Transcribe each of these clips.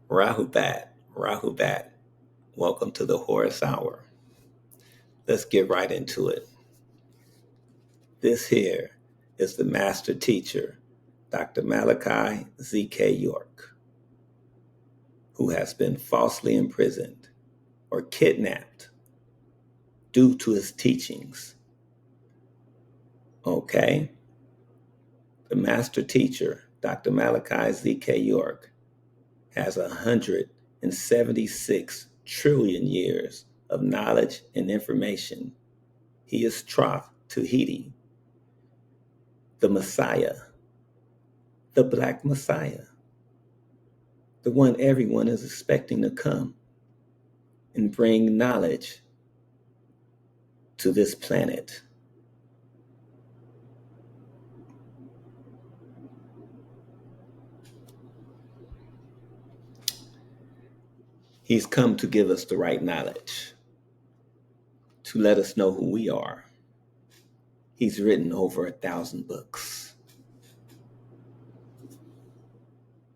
Rahubat, Rahubat. Welcome to the Horus Hour. Let's get right into it. This here is the master teacher, Dr. Malachi Z.K. York, who has been falsely imprisoned or kidnapped due to his teachings. Okay? The master teacher, Dr. Malachi Z.K. York, has 176 trillion years of knowledge and information. He is Troth Tahiti, the Messiah, the Black Messiah, the one everyone is expecting to come and bring knowledge to this planet. He's come to give us the right knowledge, to let us know who we are. He's written over 1,000 books.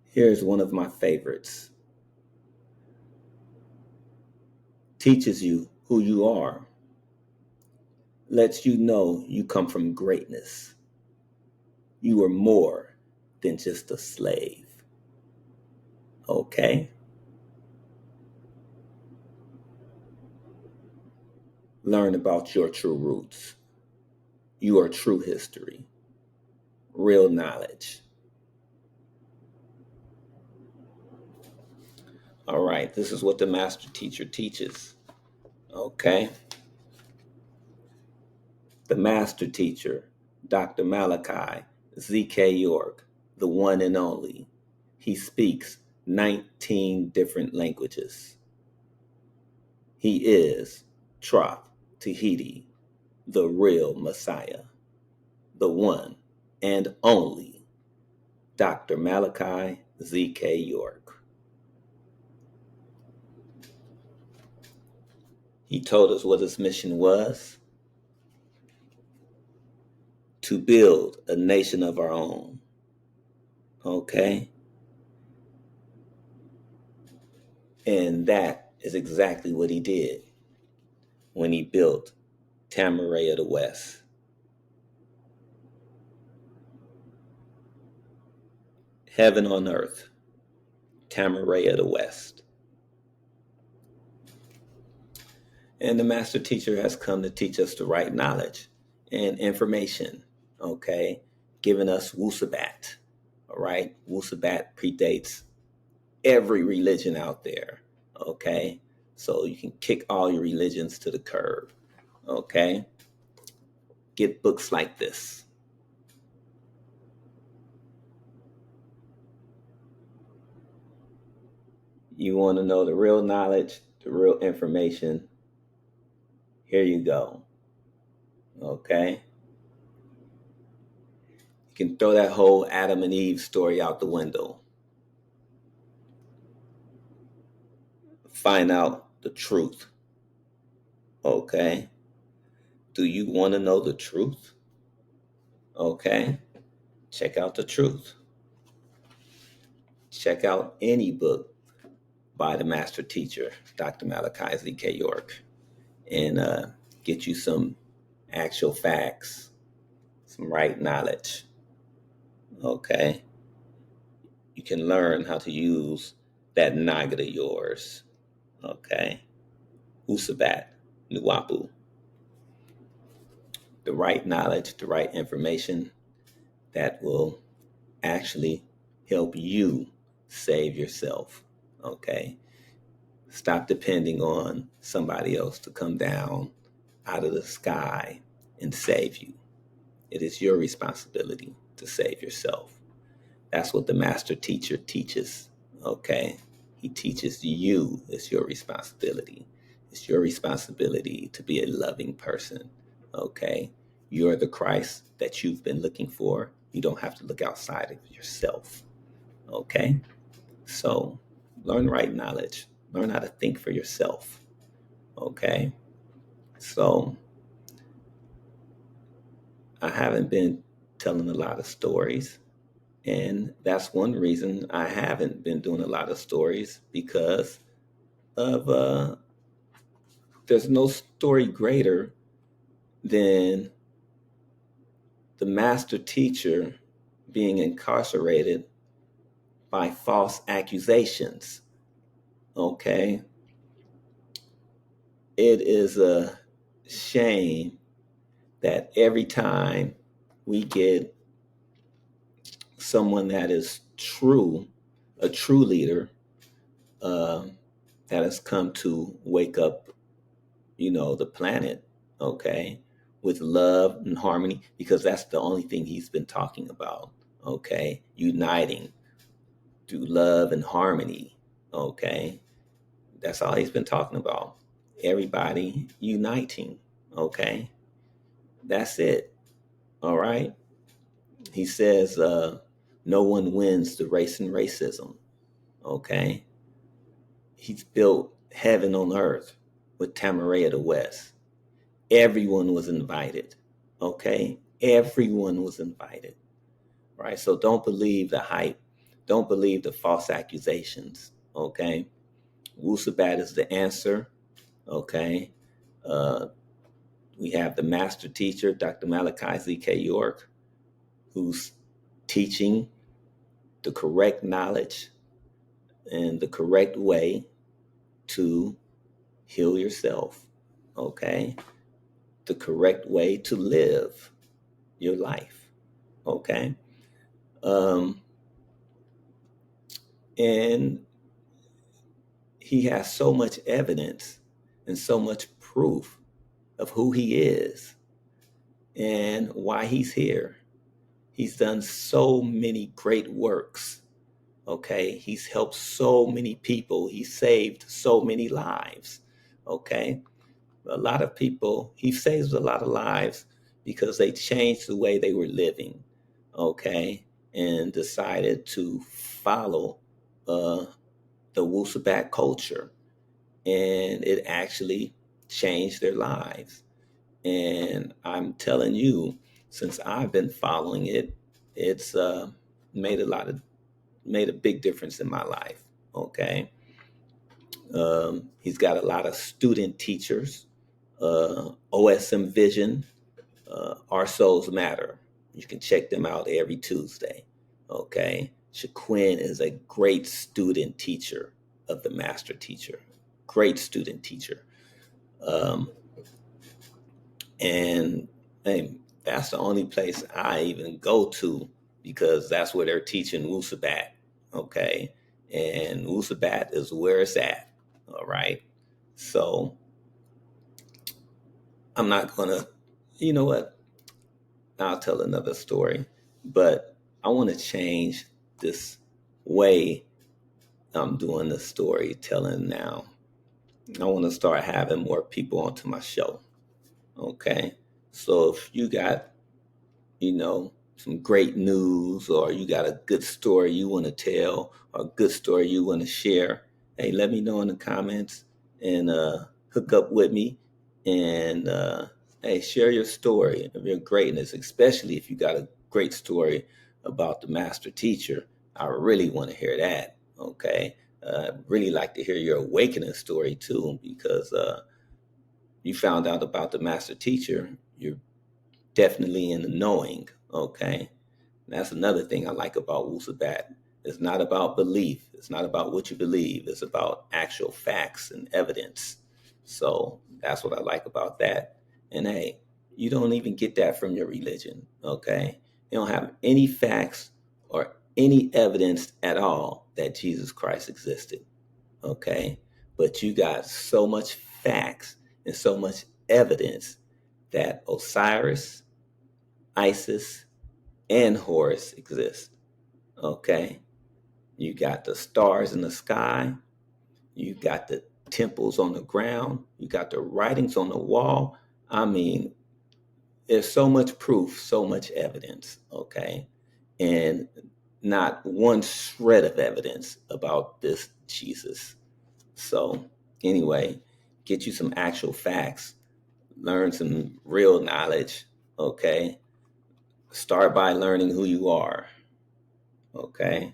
Here's one of my favorites. Teaches you who you are, lets you know you come from greatness. You are more than just a slave. Okay? Learn about your true roots. Your true history. Real knowledge. All right, this is what the master teacher teaches. Okay? The master teacher, Dr. Malachi Z.K. York, the one and only. He speaks 19 different languages. He is Troth Tahiti, the real Messiah, the one and only Dr. Malachi Z.K. York. He told us what his mission was: to build a nation of our own. Okay? And that is exactly what he did when he built Tamaray of the West. Heaven on earth, Tamaray of the West. And the master teacher has come to teach us the right knowledge and information, okay? Giving us Wusabat, all right? Wusabat predates every religion out there, okay? So you can kick all your religions to the curb, okay? Get books like this. You want to know the real knowledge, the real information. Here you go. Okay? You can throw that whole Adam and Eve story out the window. Find out the truth. Okay? Do you want to know the truth? Okay? Check out the truth. Check out any book by the master teacher, Dr. Malachi Z.K. York, and get you some actual facts, some right knowledge. Okay? You can learn how to use that nugget of yours. Okay? Usabat, Nuwapu. The right knowledge, the right information that will actually help you save yourself. Okay? Stop depending on somebody else to come down out of the sky and save you. It is your responsibility to save yourself. That's what the master teacher teaches. Okay? He teaches you it's your responsibility. It's your responsibility to be a loving person. Okay? You're the Christ that you've been looking for. You don't have to look outside of yourself. Okay? So learn right knowledge. Learn how to think for yourself. Okay? So I haven't been telling a lot of stories. And that's one reason I haven't been doing a lot of stories, because of there's no story greater than the master teacher being incarcerated by false accusations. Okay? It is a shame that every time we get someone that is true, a true leader, um, that has come to wake up, the planet, okay, with love and harmony, because that's the only thing he's been talking about, okay, uniting through love and harmony, okay, that's all he's been talking about. Everybody uniting, okay, that's it, all right. He says, no one wins the race in racism, okay. He's built heaven on earth with Tamaray of the West. Everyone was invited. Okay? Everyone was invited. Right? So don't believe the hype. Don't believe the false accusations. Okay? Wusabat is the answer. Okay? Uh, we have the master teacher, Dr. Malachi Z.K. York, who's teaching the correct knowledge and the correct way to heal yourself. Okay? The correct way to live your life. Okay? Um, and he has so much evidence and so much proof of who he is and why he's here. He's done so many great works. Okay? He's helped so many people. He saved so many lives. Okay? A lot of people, he saves a lot of lives because they changed the way they were living. Okay? And decided to follow uh, the Wusabat culture, and it actually changed their lives. And I'm telling you, since I've been following it, it's made a lot of made a big difference in my life. Okay, he's got a lot of student teachers. OSM Vision, Our Souls Matter. You can check them out every Tuesday. Okay. Shaquin is a great student teacher of the master teacher. Great student teacher. Um, and hey, that's the only place I even go to, because that's where they're teaching Wusabat. Okay. And Wusabat is where it's at. All right. So I'm not going to, you know what? I'll tell another story, but I want to change this way I'm doing the storytelling now. I want to start having more people onto my show. Okay. So if you got, some great news, or you got a good story you want to tell, or a good story you want to share, hey, let me know in the comments, and hook up with me, and hey, share your story of your greatness, especially if you got a great story about the master teacher. I really want to hear that. Okay. I'd really like to hear your awakening story too, because you found out about the master teacher. You're definitely in the knowing. Okay. That's another thing I like about Wusabat. It's not about belief. It's not about what you believe. It's about actual facts and evidence. So that's what I like about that. And hey, you don't even get that from your religion. Okay. You don't have any facts or any evidence at all that Jesus Christ existed. Okay. But you got so much facts and so much evidence that Osiris, Isis, and Horus exist. Okay. You got the stars in the sky. You got the temples on the ground. You got the writings on the wall. I mean, there's so much proof, so much evidence. Okay. And not one shred of evidence about this Jesus. So, anyway, get you some actual facts, learn some real knowledge. Okay. Start by learning who you are. Okay?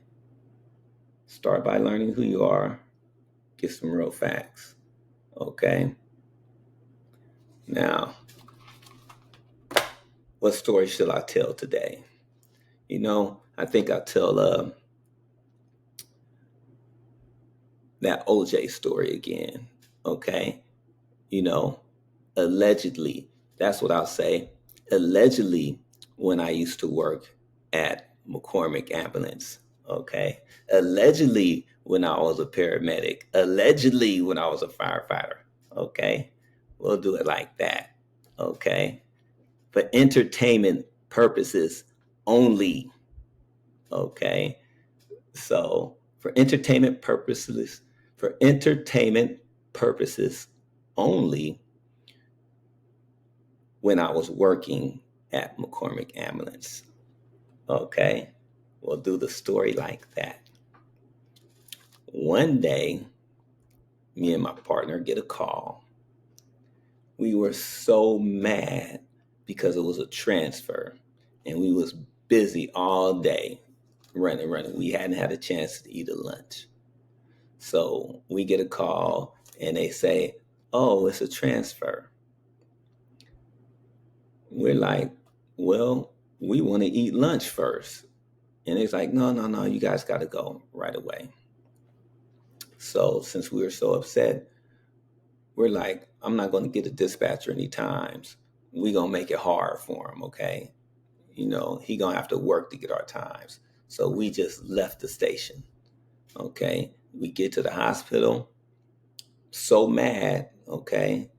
Start by learning who you are, get some real facts. Okay? Now, what story should I tell today? I think I'll tell that OJ story again. Okay? you know, Allegedly, that's what I'll say. Allegedly, when I used to work at McCormick Ambulance, okay? Allegedly, when I was a paramedic. Allegedly, when I was a firefighter, okay? We'll do it like that, okay? For entertainment purposes only, okay? So, for entertainment purposes only, when I was working at McCormick Ambulance. Okay, we'll do the story like that. One day, me and my partner get a call. We were so mad because it was a transfer and we was busy all day running. We hadn't had a chance to eat a lunch. So we get a call and they say, "Oh, it's a transfer." We're like, "Well, we want to eat lunch first." And it's like, "No, no, no, you guys got to go right away." So since we were so upset, we're like, "I'm not going to get a dispatcher any times. We going to make it hard for him, okay? He going to have to work to get our times." So we just left the station, okay? We get to the hospital, so mad, okay?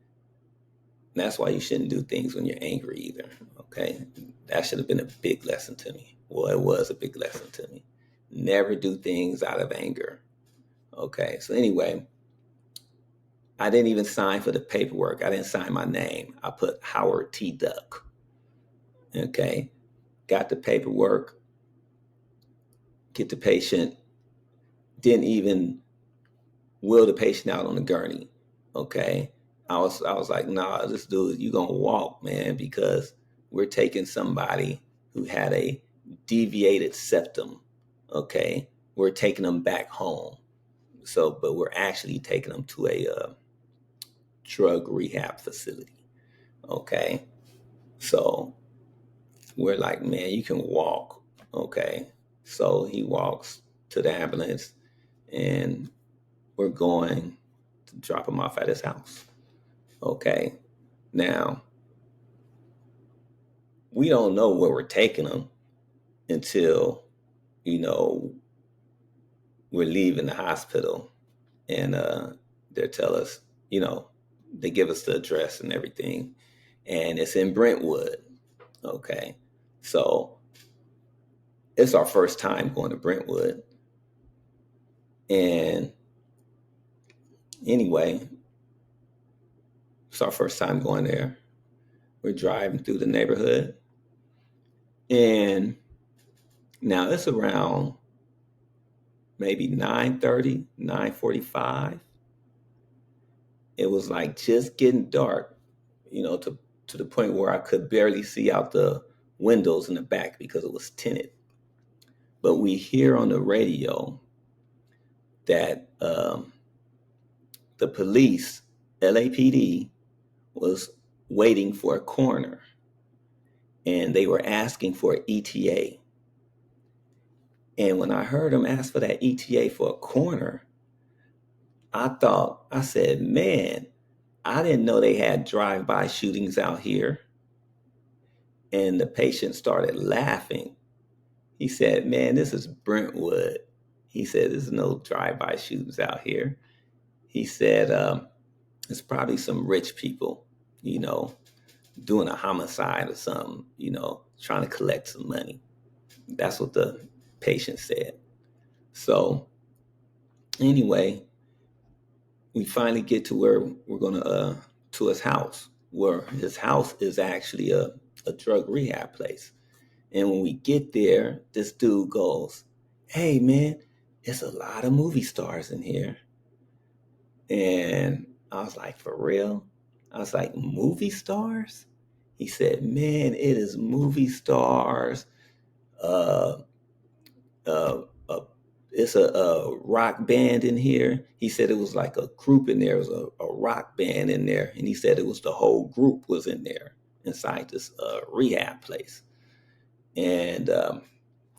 That's why you shouldn't do things when you're angry either, okay? That should have been a big lesson to me. Well, it was a big lesson to me. Never do things out of anger. Okay, so anyway, I didn't even sign for the paperwork. I didn't sign my name. I put Howard T. Duck. Okay, got the paperwork, get the patient, didn't even wheel the patient out on the gurney. Okay, I was like, "Nah, this dude, you gonna walk, man, because we're taking somebody who had a deviated septum. Okay, we're taking them back home. So, but we're actually taking them to a drug rehab facility." Okay. So we're like, "Man, you can walk." Okay. So he walks to the ambulance and we're going to drop him off at his house. Okay. Now, we don't know where we're taking him until, you know, we're leaving the hospital and they tell us, you know, they give us the address and everything. And it's in Brentwood. Okay. So it's our first time going to Brentwood. And anyway, it's our first time going there. We're driving through the neighborhood. And now it's around maybe 9:30, 9:45. It was like just getting dark, to the point where I could barely see out the windows in the back because it was tinted. But we hear on the radio that the police, LAPD, was waiting for a coroner and they were asking for an ETA. And when I heard them ask for that ETA for a coroner, I said, "Man, I didn't know they had drive-by shootings out here." And the patient started laughing. He said, "Man, this is Brentwood." He said, "There's no drive-by shootings out here." He said, "It's probably some rich people, you know, doing a homicide or something, trying to collect some money." That's what the patient said. So anyway, we finally get to where we're gonna to his house, where his house is actually a drug rehab place. And when we get there, this dude goes, "Hey man, it's a lot of movie stars in here." And I was like, "For real?" I was like, "Movie stars?" He said, "Man, it is movie stars, uh, a it's a rock band in here. He said it was like a group in there. It was a rock band in there, and he said it was the whole group was in there inside this rehab place. And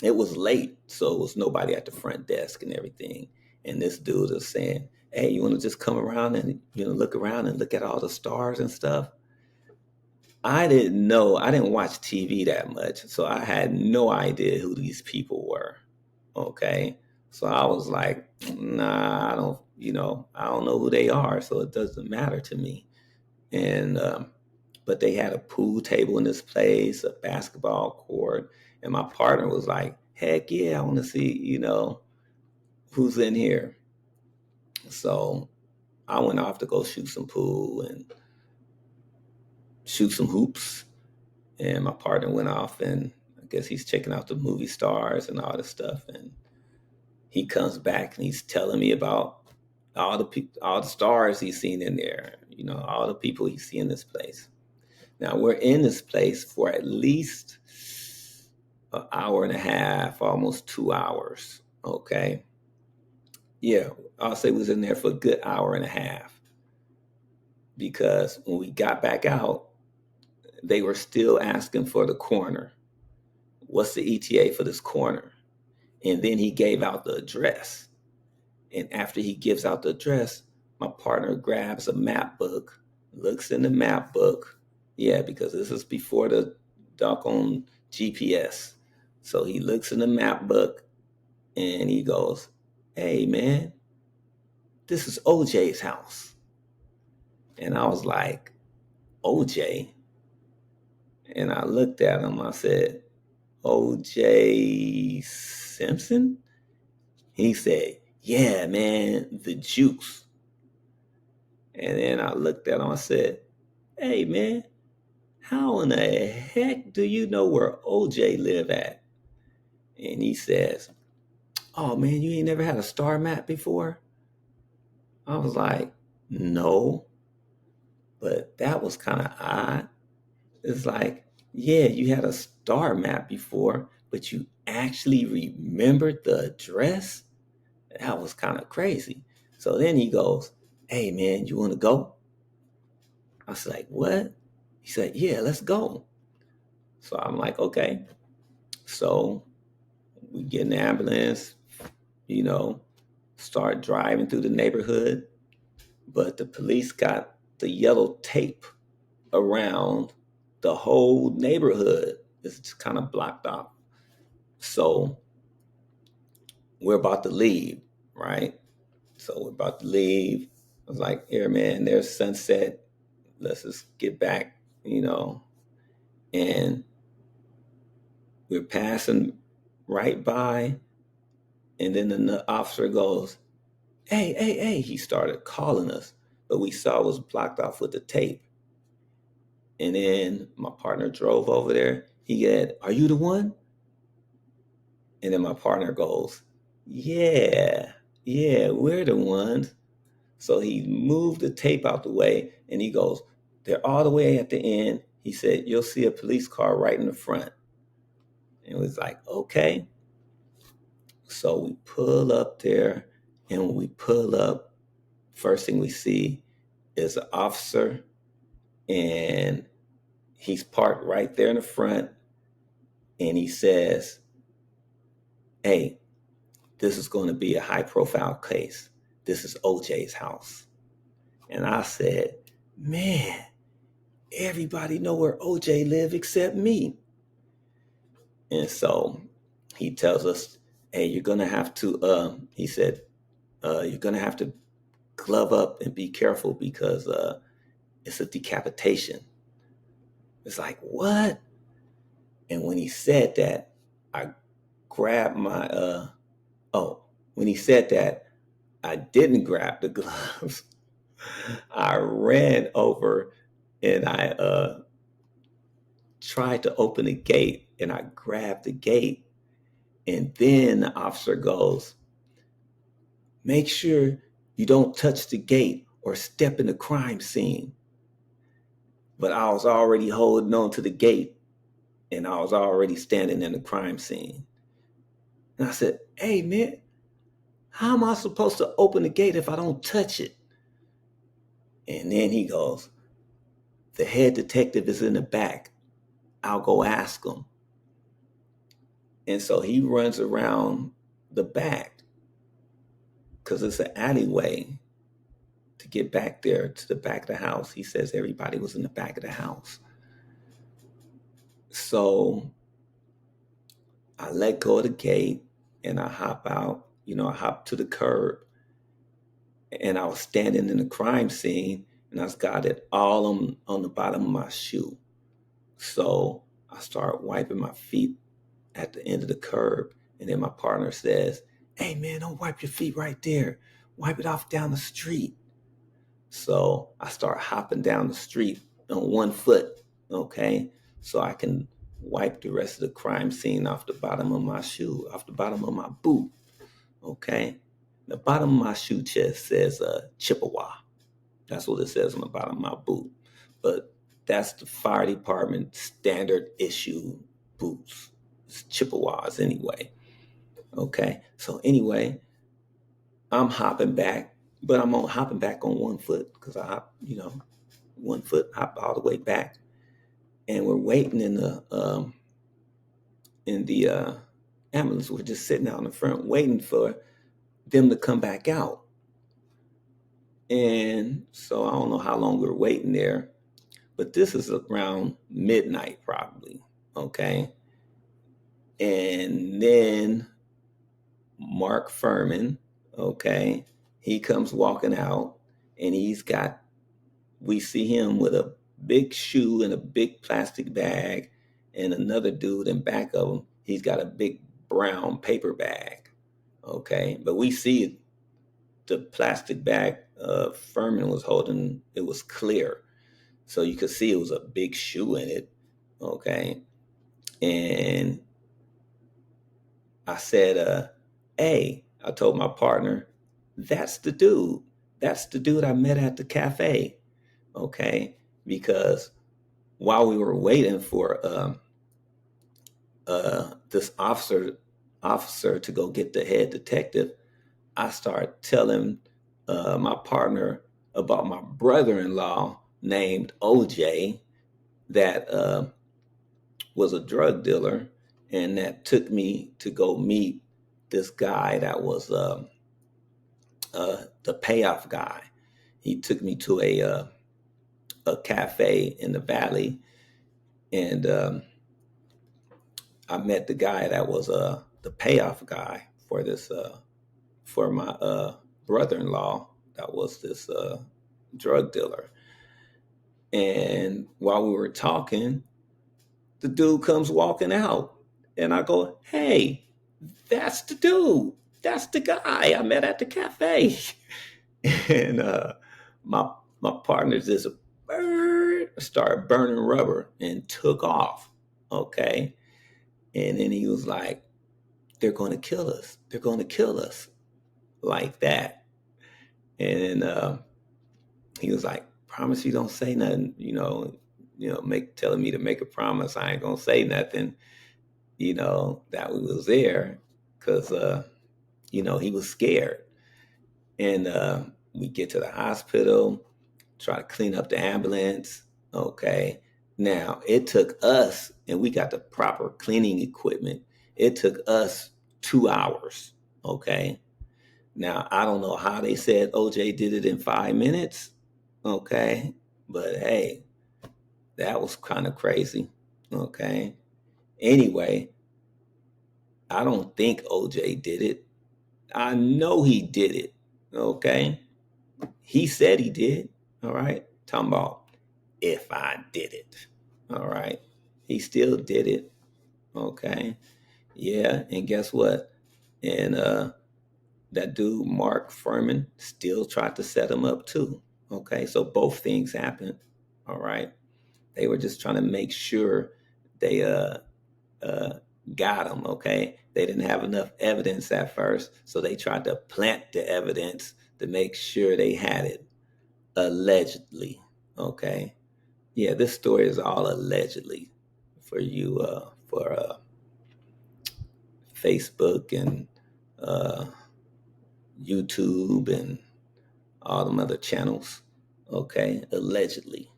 it was late, so it was nobody at the front desk and everything. And this dude is saying, "Hey, you want to just come around and look around and look at all the stars and stuff?" I didn't know. I didn't watch TV that much, so I had no idea who these people were. Okay. So I was like, nah, I don't know who they are, so it doesn't matter to me. And, but they had a pool table in this place, a basketball court, and my partner was like, heck yeah, I want to see, who's in here. So I went off to go shoot some pool and shoot some hoops. And my partner went off and I guess he's checking out the movie stars and all this stuff. And he comes back and he's telling me about all the stars he's seen in there, all the people he's seen in this place. Now we're in this place for at least an hour and a half, almost 2 hours. Okay. Yeah, I'll say we was in there for a good hour and a half because when we got back out, they were still asking for the corner. What's the ETA for this corner? And then he gave out the address. And after he gives out the address, my partner grabs a map book, looks in the map book. Yeah, because this is before the doggone GPS. So he looks in the map book and he goes, "Hey, man, this is OJ's house." And I was like, "OJ?" And I looked at him. I said, "OJ Simpson?" He said, "Yeah, man, the juice." And then I looked at him. I said, "Hey, man, how in the heck do you know where OJ live at?" And he says, "Oh, man, you ain't never had a star map before?" I was like, "No," but that was kind of odd. It's like, yeah, you had a star map before, but you actually remembered the address? That was kind of crazy. So then he goes, "Hey, man, you want to go?" I was like, "What?" He said, "Yeah, let's go." So I'm like, "Okay." So we get in the ambulance, you know, start driving through the neighborhood, but the police got the yellow tape around the whole neighborhood. It's just kind of blocked off. So we're about to leave, right? So we're about to leave. I was like, "Here, man, there's sunset. Let's just get back, you know." And we're passing right by, and then the officer goes, "Hey, hey, hey." He started calling us, but we saw it was blocked off with the tape. And then my partner drove over there. He said, "Are you the one?" And then my partner goes, "Yeah, yeah, we're the ones." So he moved the tape out the way and he goes, "They're all the way at the end." He said, "You'll see a police car right in the front." And it was like, okay. So we pull up there, and when we pull up, first thing we see is an officer, and he's parked right there in the front, and he says, "Hey, this is going to be a high profile case. This is OJ's house." And I said, "Man, everybody know where OJ live except me." And so he tells us, "Hey, you're gonna have to," he said, "you're gonna have to glove up and be careful because it's a decapitation." It's like, what? And when he said that, I grabbed my, oh, when he said that, I didn't grab the gloves. I ran over and I tried to open the gate and I grabbed the gate. And then the officer goes, "Make sure you don't touch the gate or step in the crime scene." But I was already holding on to the gate and I was already standing in the crime scene. And I said, hey, man, how am I supposed to open the gate if I don't touch it? And then he goes, the head detective is in the back. I'll go ask him. And so he runs around the back because it's an alleyway to get back there to the back of the house. He says everybody was in the back of the house. So I let go of the gate and I hop out. I hop to the curb, and I was standing in the crime scene, and I got it all on the bottom of my shoe. So I start wiping my feet at the end of the curb, and then my partner says, hey man, don't wipe your feet right there. Wipe it off down the street. So I start hopping down the street on one foot, okay, so I can wipe the rest of the crime scene off the bottom of my shoe, off the bottom of my boot, okay. The bottom of my shoe chest says Chippewa. That's what it says on the bottom of my boot. But that's the fire department standard issue boots. It's Chippewas anyway. Okay. So anyway, I'm hopping back, but I'm hopping back on one foot because I hop, one foot hop all the way back, and we're waiting in the ambulance. We're just sitting out in the front waiting for them to come back out. And so I don't know how long we're waiting there, but this is around midnight probably. Okay. And then Mark Furman, okay, he comes walking out, and we see him with a big shoe and a big plastic bag, and another dude in back of him, he's got a big brown paper bag. Okay. But we see the plastic bag Furman was holding, it was clear. So you could see it was a big shoe in it. Okay. And I said, hey, I told my partner, that's the dude. That's the dude I met at the cafe. Okay. Because while we were waiting for this officer to go get the head detective, I started telling my partner about my brother-in-law named OJ that was a drug dealer, and that took me to go meet this guy that was the payoff guy. He took me to a cafe in the valley, and I met the guy that was the payoff guy for this for my brother-in-law that was this drug dealer. And while we were talking, the dude comes walking out, and I go, hey, that's the dude. That's the guy I met at the cafe. And my my partner just started burning rubber and took off. Okay. And then he was like, they're going to kill us. They're going to kill us, like that. And then he was like, promise you don't say nothing, telling me to make a promise. I ain't going to say nothing, that we was there, because, he was scared. And we get to the hospital, try to clean up the ambulance. Okay. Now, it took us, and we got the proper cleaning equipment. It took us 2 hours. Okay. Now, I don't know how they said OJ did it in 5 minutes. Okay. But hey, that was kind of crazy. Okay. Anyway, I don't think OJ did it. I know he did it. Okay. He said he did. All right. Talking about if I did it. All right. He still did it. Okay. Yeah. And guess what? And that dude, Mark Furman, still tried to set him up too. Okay. So both things happened. All right. They were just trying to make sure they uh, got him. Okay. They didn't have enough evidence at first. So they tried to plant the evidence to make sure they had it. Allegedly. Okay. Yeah, this story is all allegedly for you Facebook and uh, YouTube and all them other channels. Okay, allegedly,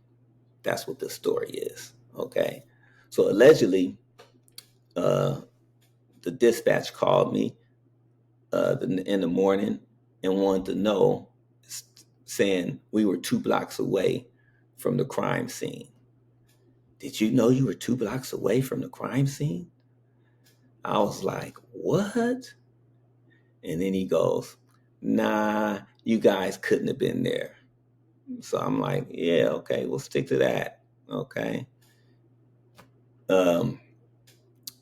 that's what the story is. Okay, so allegedly, uh, the dispatch called me in the morning and wanted to know, saying we were 2 blocks away from the crime scene. Did you know you were 2 blocks away from the crime scene? I was like, what? And then he goes, nah, you guys couldn't have been there. So I'm like, yeah, okay, we'll stick to that. Okay. Um,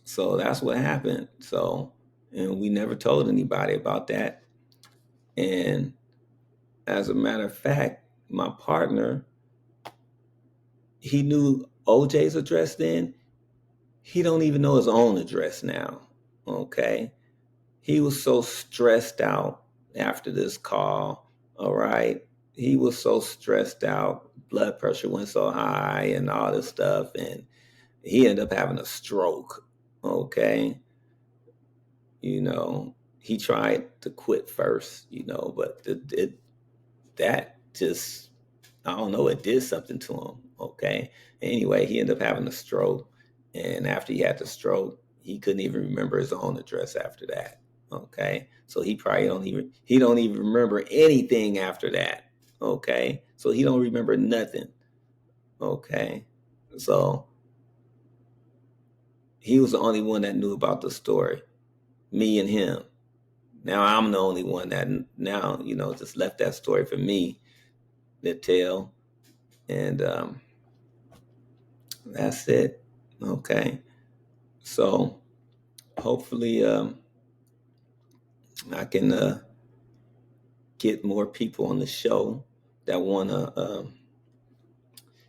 so that's what happened. So, and we never told anybody about that. And as a matter of fact, my partner, he knew OJ's address then. He don't even know his own address now. Okay. He was so stressed out after this call. All right. He was so stressed out. Blood pressure went so high and all this stuff. And he ended up having a stroke. Okay. He tried to quit first, but that just, I don't know, it did something to him. Okay. Anyway, he ended up having a stroke. And after he had the stroke, he couldn't even remember his own address after that. Okay. So he don't even remember anything after that. Okay. So he don't remember nothing. Okay. So he was the only one that knew about the story, me and him. Now I'm the only one that now, just left that story for me to tell. And that's it. Okay. So hopefully I can get more people on the show that want to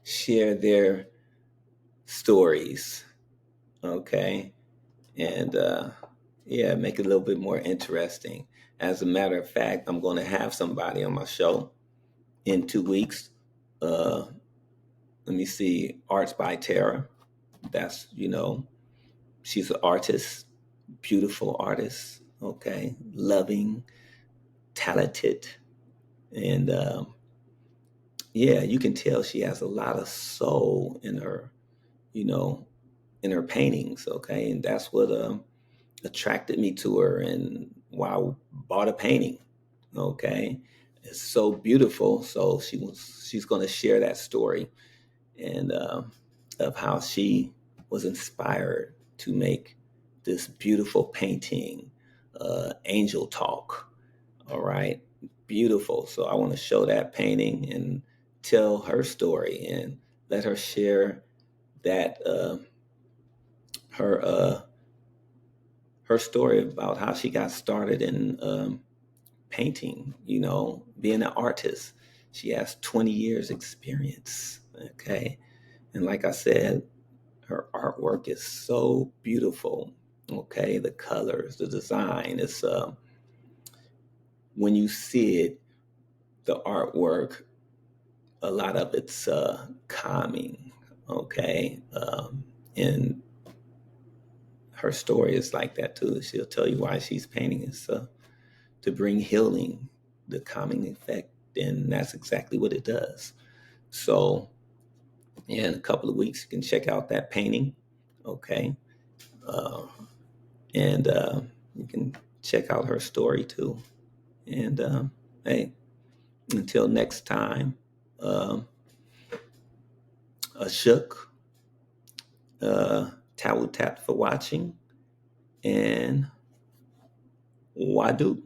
share their stories. Okay. And yeah, make it a little bit more interesting. As a matter of fact, I'm going to have somebody on my show in 2 weeks. Uh, Let me see, Arts by Tara. That's, she's an artist, beautiful artist, okay, loving, talented. And yeah, you can tell she has a lot of soul you know, in her paintings, okay? And that's what attracted me to her and why I bought a painting, okay? It's so beautiful. So she's going to share that story and of how she was inspired to make this beautiful painting, Angel Talk. All right, beautiful. So I want to show that painting and tell her story and let her share that her her story about how she got started in painting. Being an artist. She has 20 years experience. Okay, and like I said, her artwork is so beautiful. Okay, the colors, the design is when you see it, the artwork, a lot of it's calming. Okay, and her story is like that too. She'll tell you why she's painting is to bring healing, the calming effect, and that's exactly what it does. So, yeah, in a couple of weeks, you can check out that painting. Okay, uh, and you can check out her story too. And hey, until next time, um, Ashok, Tawutat for watching, and Wadu.